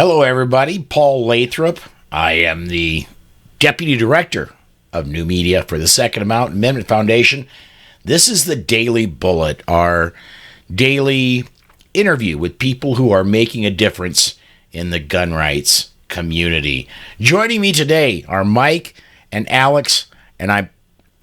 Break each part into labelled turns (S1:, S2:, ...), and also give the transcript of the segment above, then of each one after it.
S1: Hello, everybody. Paul Lathrop. I am the Deputy Director of New Media for the Second Amendment Foundation. This is the Daily Bullet, our daily interview with people who are making a difference in the gun rights community. Joining me today are Mike and Alex, and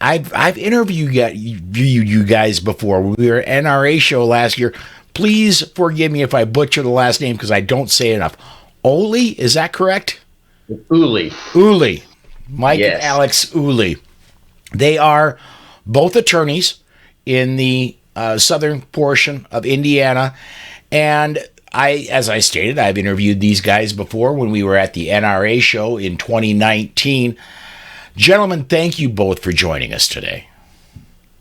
S1: I've interviewed you guys before. We were at NRA show last year. Please forgive me if I butcher the last name because I don't say it enough. Ooley, is that correct?
S2: Ooley.
S1: Ooley. Mike
S2: Yes.
S1: and Alex Ooley. They are both attorneys in the southern portion of Indiana. And as I stated, I've interviewed these guys before when we were at the NRA show in 2019. Gentlemen, thank you both for joining us today.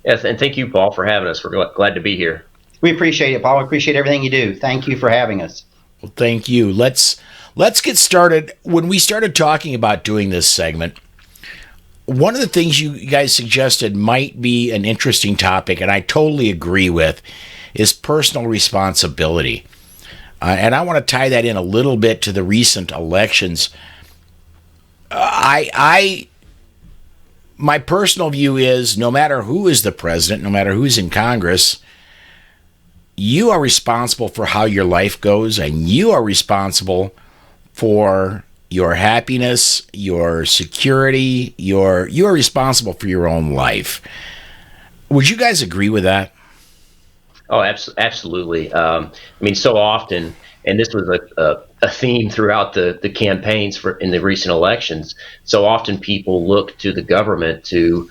S2: Yes, and thank you, Paul, for having us. We're glad to be here.
S3: We appreciate it, Paul. We appreciate everything you do. Thank you for having us.
S1: Well, thank you. Let's get started. When we started talking about doing this segment, one of the things you guys suggested might be an interesting topic, and I totally agree with, is personal responsibility. And I want to tie that in a little bit to the recent elections. My personal view is no matter who is the president, no matter who's in Congress, you are responsible for how your life goes, and you are responsible for your happiness, your security, you are responsible for your own life. Would you guys agree with that?
S2: Oh, absolutely. So often, and this was a theme throughout the campaigns in the recent elections, so often people look to the government to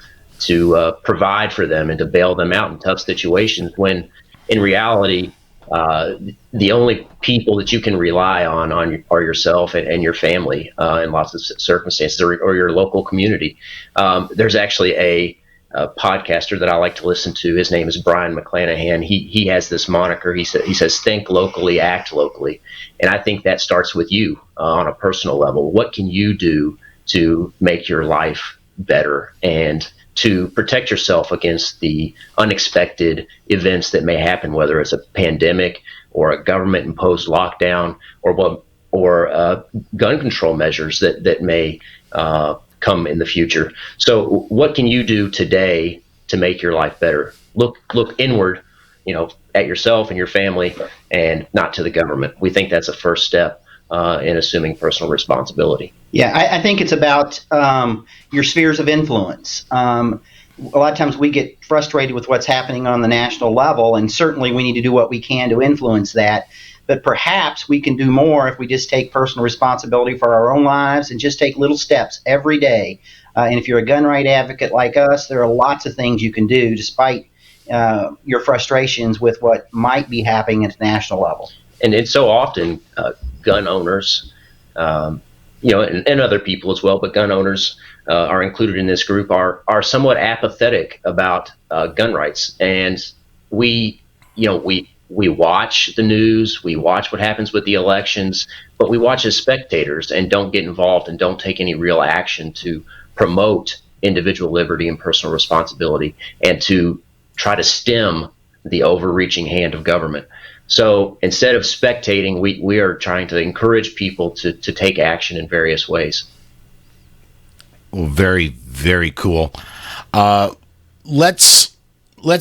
S2: provide for them and to bail them out in tough situations, when in reality, the only people that you can rely on are yourself and your family in lots of circumstances, or your local community. There's actually a podcaster that I like to listen to. His name is Brian McClanahan. He has this moniker. He says, think locally, act locally. And I think that starts with you on a personal level. What can you do to make your life better and to protect yourself against the unexpected events that may happen, whether it's a pandemic or a government-imposed lockdown or gun control measures that may come in the future. So what can you do today to make your life better? Look inward, at yourself and your family, and not to the government. We think that's a first step in assuming personal responsibility.
S3: Yeah, I think it's about your spheres of influence. A lot of times we get frustrated with what's happening on the national level, and certainly we need to do what we can to influence that. But perhaps we can do more if we just take personal responsibility for our own lives and just take little steps every day. And if you're a gun right advocate like us, there are lots of things you can do despite your frustrations with what might be happening at the national level.
S2: And it's so often gun owners, and other people as well, but gun owners are included in this group, are somewhat apathetic about gun rights. And we watch the news, we watch what happens with the elections, but we watch as spectators and don't get involved and don't take any real action to promote individual liberty and personal responsibility and to try to stem the overreaching hand of government. So instead of spectating, we are trying to encourage people to take action in various ways.
S1: Well, very, very cool. Let's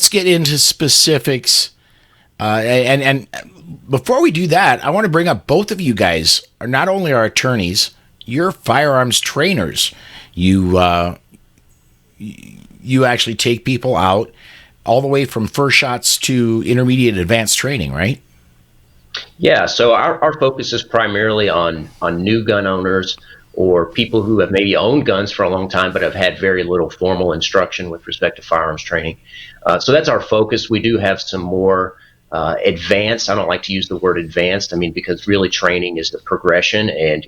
S1: get into specifics. And before we do that, I want to bring up both of you guys are not only our attorneys, you're firearms trainers. You actually take people out all the way from first shots to intermediate advanced training, right?
S2: Yeah, so our focus is primarily on new gun owners or people who have maybe owned guns for a long time but have had very little formal instruction with respect to firearms training. So that's our focus. We do have some more advanced, I don't like to use the word advanced, because really training is the progression, and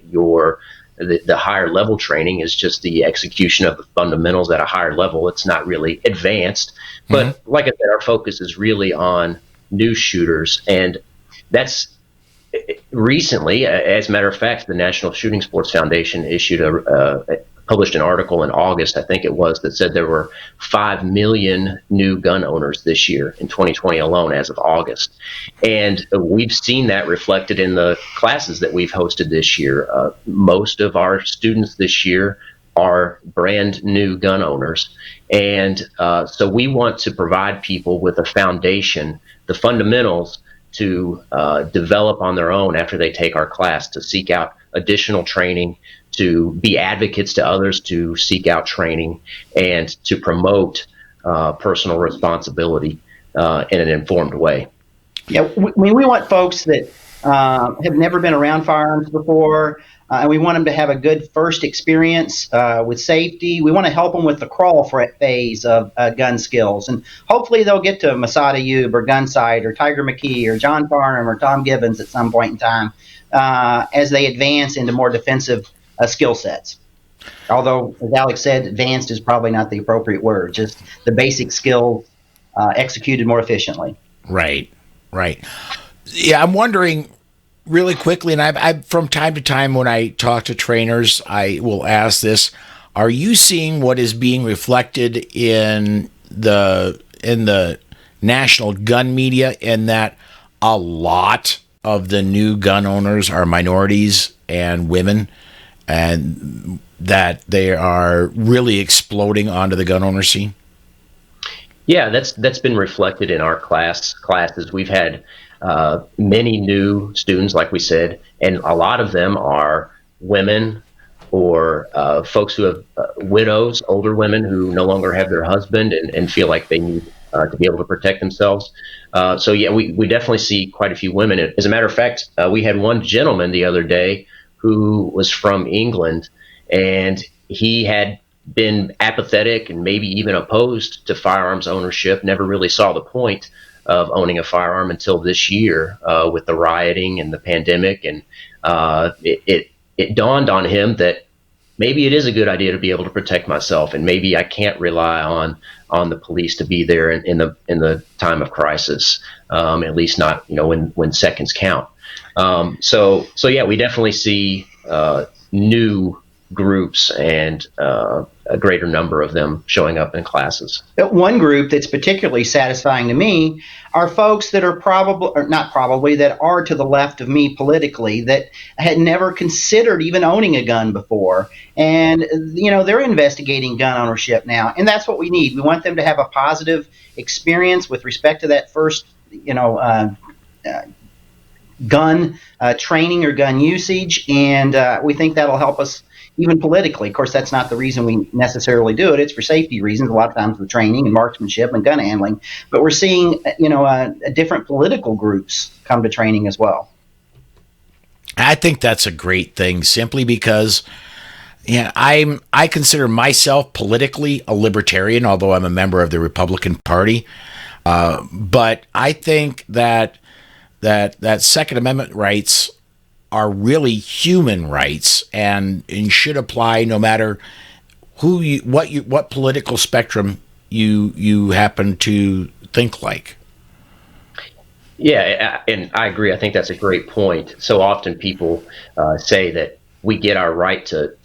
S2: the higher level training is just the execution of the fundamentals at a higher level. It's not really advanced. But like I said, our focus is really on new shooters. And that's recently, as a matter of fact, the National Shooting Sports Foundation issued published an article in August, I think it was, that said there were 5 million new gun owners this year in 2020 alone as of August. And we've seen that reflected in the classes that we've hosted this year. Most of our students this year are brand new gun owners. And so we want to provide people with a foundation, the fundamentals to develop on their own after they take our class, to seek out additional training, to be advocates to others, to seek out training, and to promote personal responsibility in an informed way.
S3: Yeah, we want folks that have never been around firearms before, and we want them to have a good first experience with safety. We want to help them with the crawl phase of gun skills, and hopefully they'll get to Masada Ayub or Gunsight or Tiger McKee or John Farnham or Tom Gibbons at some point in time as they advance into more defensive skill sets. Although, as Alex said, advanced is probably not the appropriate word, just the basic skills executed more efficiently.
S1: Right. Yeah, I'm wondering really quickly, and I from time to time when I talk to trainers, I will ask this: are you seeing what is being reflected in the national gun media, in that a lot of the new gun owners are minorities and women, and that they are really exploding onto the gun owner scene?
S2: Yeah, that's been reflected in our classes. We've had many new students, like we said, and a lot of them are women or folks who have widows, older women who no longer have their husband and feel like they need to be able to protect themselves. So yeah, we definitely see quite a few women. As a matter of fact, we had one gentleman the other day who was from England, and he had been apathetic and maybe even opposed to firearms ownership, never really saw the point of owning a firearm until this year with the rioting and the pandemic. And it dawned on him that maybe it is a good idea to be able to protect myself, and maybe I can't rely on the police to be there in the time of crisis, at least not when seconds count. So yeah, we definitely see new groups and a greater number of them showing up in classes.
S3: One group that's particularly satisfying to me are folks that are that are to the left of me politically, that had never considered even owning a gun before. And, they're investigating gun ownership now. And that's what we need. We want them to have a positive experience with respect to that first, gun training or gun usage. And we think that'll help us even politically. Of course, that's not the reason we necessarily do it. It's for safety reasons, a lot of times with training and marksmanship and gun handling. But we're seeing, different political groups come to training as well.
S1: I think that's a great thing, simply because I consider myself politically a libertarian, although I'm a member of the Republican Party. But I think that Second Amendment rights are really human rights and should apply no matter what political spectrum you happen to think like.
S2: Yeah, and I agree. I think that's a great point. So often people say that we get our right to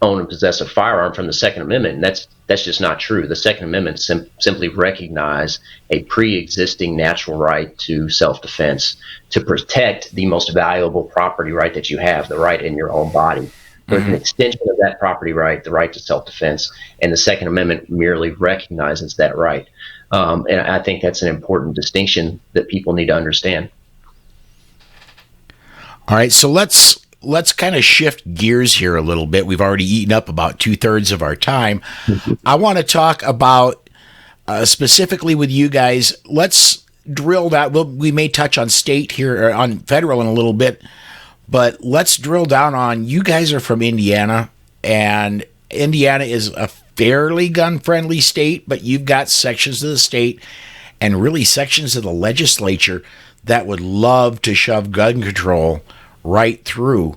S2: own and possess a firearm from the Second Amendment, and that's just not true. The Second Amendment simply recognizes a pre-existing natural right to self-defense, to protect the most valuable property right that you have, the right in your own body. There's an extension of that property right, the right to self-defense, and the Second Amendment merely recognizes that right. And I think that's an important distinction that people need to understand.
S1: All right, so let's kind of shift gears here a little bit. We've already eaten up about 2/3 of our time. I want to talk about specifically with you guys. Let's drill that. We may touch on state here, or on federal in a little bit, but let's drill down on, you guys are from Indiana, and Indiana is a fairly gun-friendly state, but you've got sections of the state and really sections of the legislature that would love to shove gun control right through.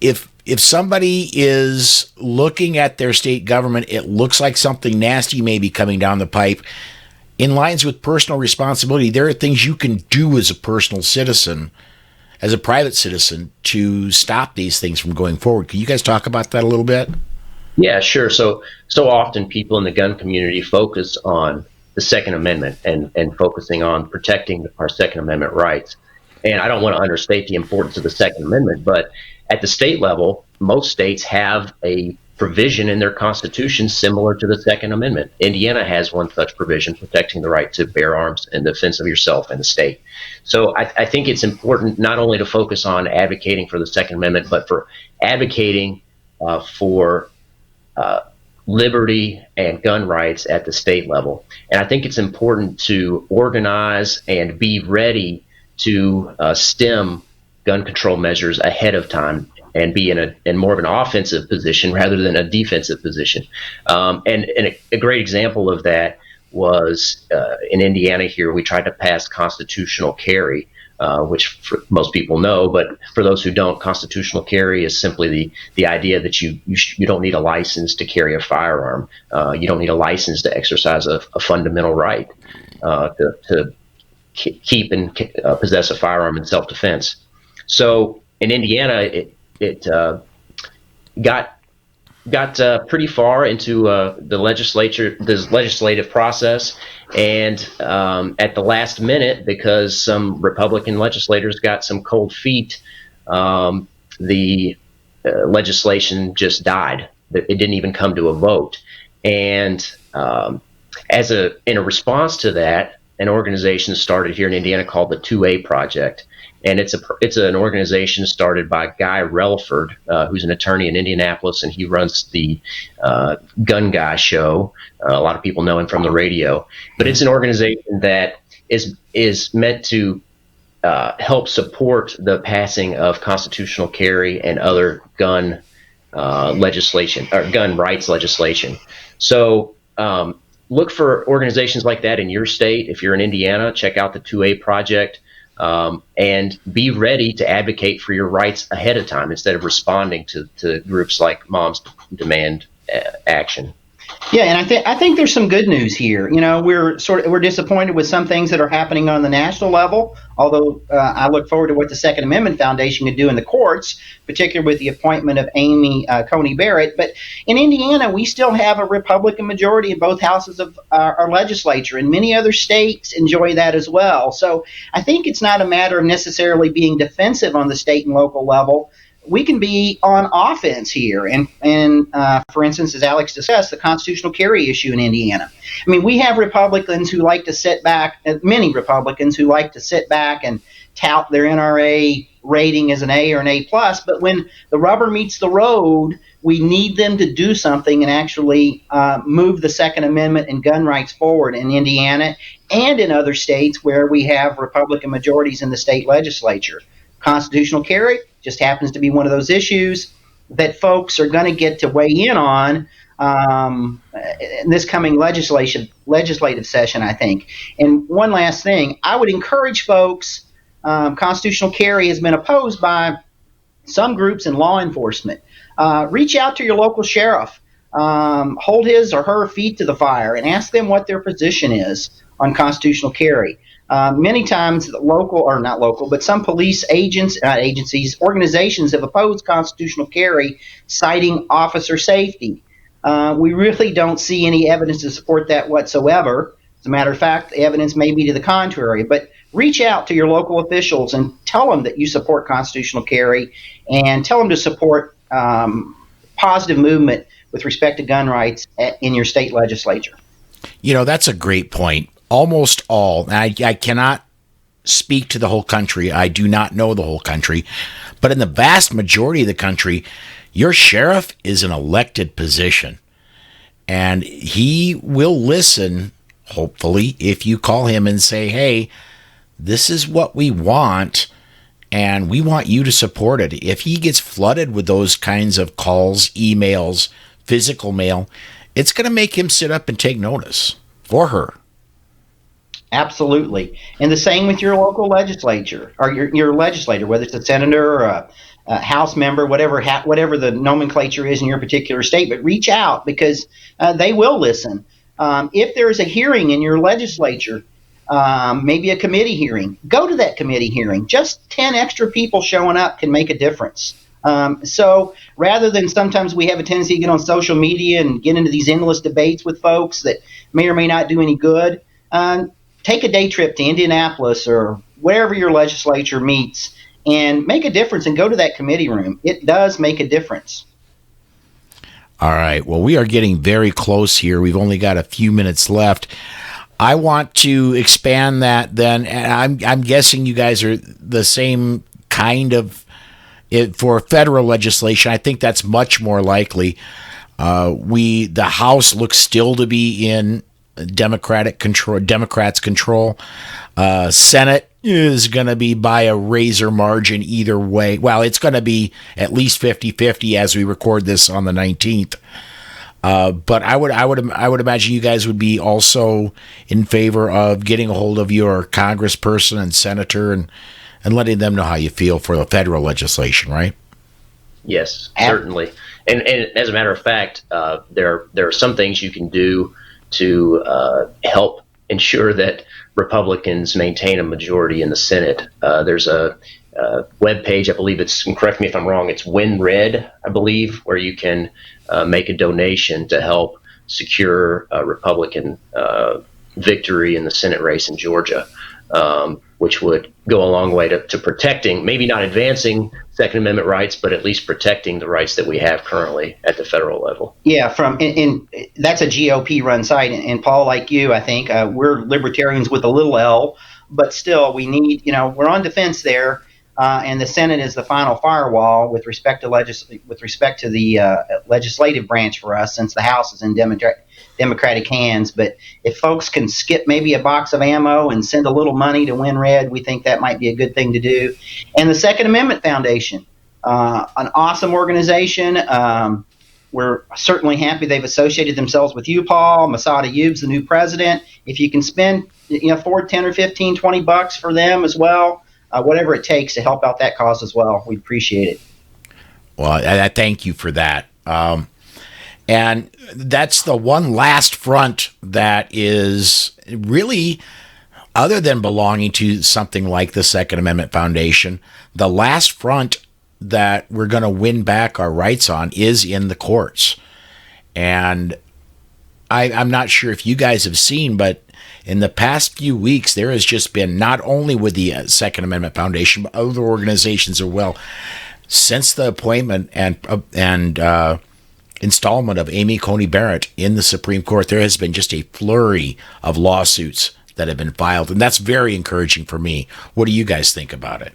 S1: If somebody is looking at their state government, it looks like something nasty may be coming down the pipe. In lines with personal responsibility, there are things you can do as a personal citizen, as a private citizen, to stop these things from going forward. Can you guys talk about that a little bit?
S2: Yeah, sure. So often people in the gun community focus on the Second Amendment and focusing on protecting our Second Amendment rights. And I don't want to understate the importance of the Second Amendment, but at the state level, most states have a provision in their constitution similar to the Second Amendment. Indiana has one such provision protecting the right to bear arms in defense of yourself and the state. So I think it's important not only to focus on advocating for the Second Amendment, but for advocating for liberty and gun rights at the state level. And I think it's important to organize and be ready to stem gun control measures ahead of time and be in more of an offensive position rather than a defensive position. And a great example of that was in Indiana here, we tried to pass constitutional carry, which most people know, but for those who don't, constitutional carry is simply the idea that you don't need a license to carry a firearm. You don't need a license to exercise a fundamental right to keep and possess a firearm in self-defense. So in Indiana, it got pretty far into the legislative process, and at the last minute, because some Republican legislators got some cold feet, the legislation just died. It didn't even come to a vote. And in a response to that, an organization started here in Indiana called the 2A Project. And it's an organization started by Guy Relford, who's an attorney in Indianapolis, and he runs the Gun Guy show. A lot of people know him from the radio. But it's an organization that is meant to help support the passing of constitutional carry and other gun legislation or gun rights legislation. So look for organizations like that in your state. If you're in Indiana, check out the 2A Project. And be ready to advocate for your rights ahead of time instead of responding to groups like Moms Demand Action.
S3: Yeah, and I think there's some good news here. You know, we're disappointed with some things that are happening on the national level. Although I look forward to what the Second Amendment Foundation can do in the courts, particularly with the appointment of Amy Coney Barrett. But in Indiana, we still have a Republican majority in both houses of our legislature, and many other states enjoy that as well. So I think it's not a matter of necessarily being defensive on the state and local level. We can be on offense here. And for instance, as Alex discussed, the constitutional carry issue in Indiana. I mean, we have Republicans who like to sit back, many Republicans who like to sit back and tout their NRA rating as an A or an A+, but when the rubber meets the road, we need them to do something and actually move the Second Amendment and gun rights forward in Indiana and in other states where we have Republican majorities in the state legislature. Constitutional carry just happens to be one of those issues that folks are going to get to weigh in on in this coming legislative session, I think. And one last thing, I would encourage folks, constitutional carry has been opposed by some groups in law enforcement. Reach out to your local sheriff, hold his or her feet to the fire, and ask them what their position is on constitutional carry. Many times some police organizations have opposed constitutional carry, citing officer safety. We really don't see any evidence to support that whatsoever. As a matter of fact, the evidence may be to the contrary. But reach out to your local officials and tell them that you support constitutional carry, and tell them to support positive movement with respect to gun rights in your state legislature.
S1: You know, that's a great point. Almost all, and I cannot speak to the whole country. I do not know the whole country. But in the vast majority of the country, your sheriff is an elected position. And he will listen, hopefully, if you call him and say, hey, this is what we want, and we want you to support it. If he gets flooded with those kinds of calls, emails, physical mail, it's going to make him sit up and take notice, or her.
S3: Absolutely. And the same with your local legislature or your legislator, whether it's a senator or a House member, whatever the nomenclature is in your particular state. But reach out, because they will listen. If there's a hearing in your legislature, maybe a committee hearing, go to that committee hearing. Just 10 extra people showing up can make a difference. So rather than sometimes we have a tendency to get on social media and get into these endless debates with folks that may or may not do any good, take a day trip to Indianapolis or wherever your legislature meets and make a difference and go to that committee room. It does make a difference.
S1: All right. Well, we are getting very close here. We've only got a few minutes left. I want to expand that then. And I'm guessing you guys are the same kind of for federal legislation. I think that's much more likely. The House looks still to be in Democrats control. Senate is going to be by a razor margin either way. Well, it's going to be at least 50-50 as we record this on the 19th. But I would imagine you guys would be also in favor of getting a hold of your congressperson and senator and letting them know how you feel for the federal legislation, right?
S2: Yes, certainly. And as a matter of fact, there are some things you can do to help ensure that Republicans maintain a majority in the Senate. There's a web page, I believe it's, and correct me if I'm wrong, it's WinRed, I believe, where you can make a donation to help secure a Republican victory in the Senate race in Georgia, which would go a long way to protecting, maybe not advancing Second Amendment rights, but at least protecting the rights that we have currently at the federal level.
S3: Yeah, that's a GOP-run site, and Paul, like you, I think we're libertarians with a little L, but still, we need, we're on defense there, and the Senate is the final firewall with respect to the legislative branch for us, since the House is in Democratic hands. But if folks can skip maybe a box of ammo and send a little money to WinRed, we think that might be a good thing to do. And the Second Amendment Foundation, an awesome organization. We're certainly happy they've associated themselves with you, Paul. Masada Youb's the new president. If you can spend, $4, 10 or 15, 20 bucks for them as well, whatever it takes to help out that cause as well, we appreciate it.
S1: Well, I thank you for that. And that's the one last front that is really, other than belonging to something like the Second Amendment Foundation, the last front that we're going to win back our rights on is in the courts. And I'm not sure if you guys have seen, but in the past few weeks, there has just been, not only with the Second Amendment Foundation, but other organizations as well, since the appointment and installment of Amy Coney Barrett in the Supreme Court, there has been just a flurry of lawsuits that have been filed, and that's very encouraging for me. What do you guys think about it?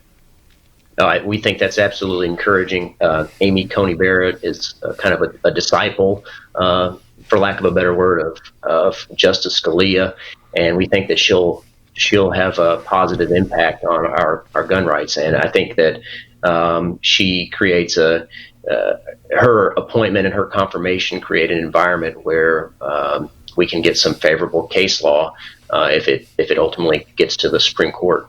S2: We think that's absolutely encouraging. Amy Coney Barrett is kind of a disciple, for lack of a better word, of Justice Scalia, and we think that she'll have a positive impact on our gun rights. And I think that she creates her appointment and her confirmation create an environment where we can get some favorable case law if it ultimately gets to the Supreme Court.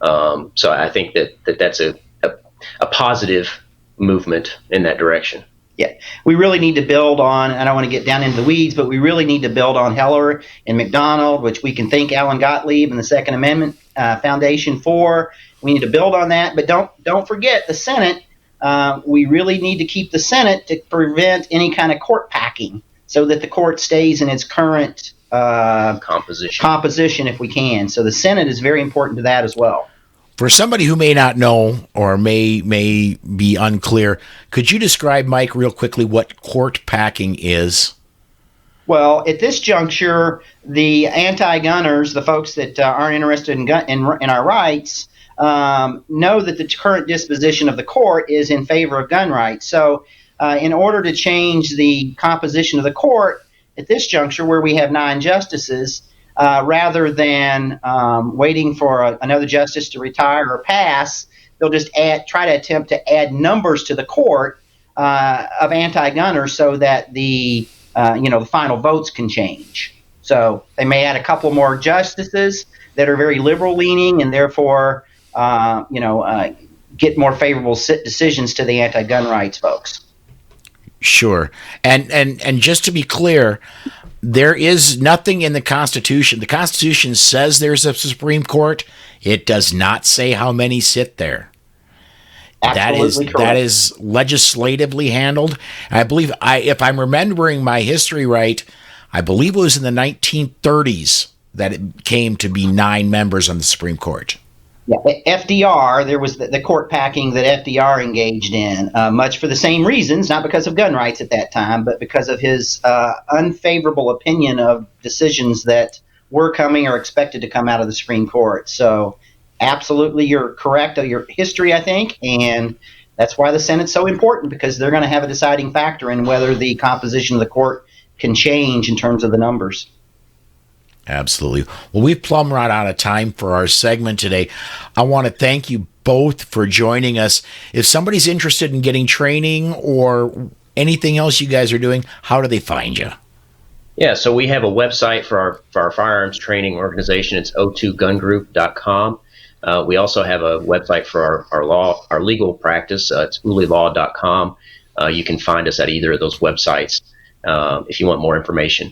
S2: So I think that's a positive movement in that direction.
S3: Yeah, we really need to build on, I don't want to get down into the weeds, but we really need to build on Heller and McDonald, which we can thank Alan Gottlieb and the Second Amendment Foundation for. We need to build on that, but don't forget the Senate. We really need to keep the Senate to prevent any kind of court packing, so that the court stays in its current composition if we can. So the Senate is very important to that as well.
S1: For somebody who may not know or may be unclear, could you describe, Mike, real quickly what court packing is?
S3: Well, at this juncture, the anti-gunners, the folks that aren't interested in our rights, know that the current disposition of the court is in favor of gun rights. So in order to change the composition of the court at this juncture, where we have 9 justices, rather than waiting for another justice to retire or pass, they'll just try to attempt to add numbers to the court of anti-gunners, so that the final votes can change. So they may add a couple more justices that are very liberal leaning, and therefore get more favorable decisions to the anti-gun rights folks.
S1: Sure. And just to be clear, there is nothing in the Constitution. The Constitution says there's a Supreme Court. It does not say how many sit there.
S3: Absolutely correct.
S1: That is legislatively handled. And I believe, if I'm remembering my history right, I believe it was in the 1930s that it came to be 9 members on the Supreme Court.
S3: Yeah, FDR, there was the court packing that FDR engaged in, much for the same reasons, not because of gun rights at that time, but because of his unfavorable opinion of decisions that were coming or expected to come out of the Supreme Court. So absolutely, you're correct of your history, I think, and that's why the Senate's so important, because they're going to have a deciding factor in whether the composition of the court can change in terms of the numbers.
S1: Absolutely. Well, we've plumb run out of time for our segment today. I want to thank you both for joining us. If somebody's interested in getting training or anything else you guys are doing, how do they find you?
S2: Yeah, so we have a website for our firearms training organization. It's o2gungroup.com. We also have a website for our legal practice. It's ooleylaw.com. You can find us at either of those websites if you want more information.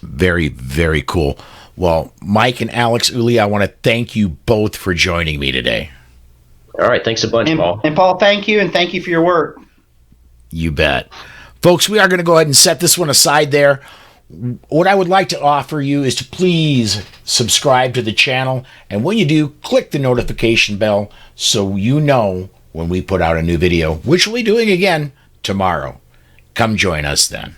S1: Very, very cool. Well, Mike and Alex Ooley, I want to thank you both for joining me today.
S2: All right. Thanks a bunch, Paul.
S3: And Paul, thank you, and thank you for your work.
S1: You bet. Folks, we are going to go ahead and set this one aside there. What I would like to offer you is to please subscribe to the channel. And when you do, click the notification bell so you know when we put out a new video, which we'll be doing again tomorrow. Come join us then.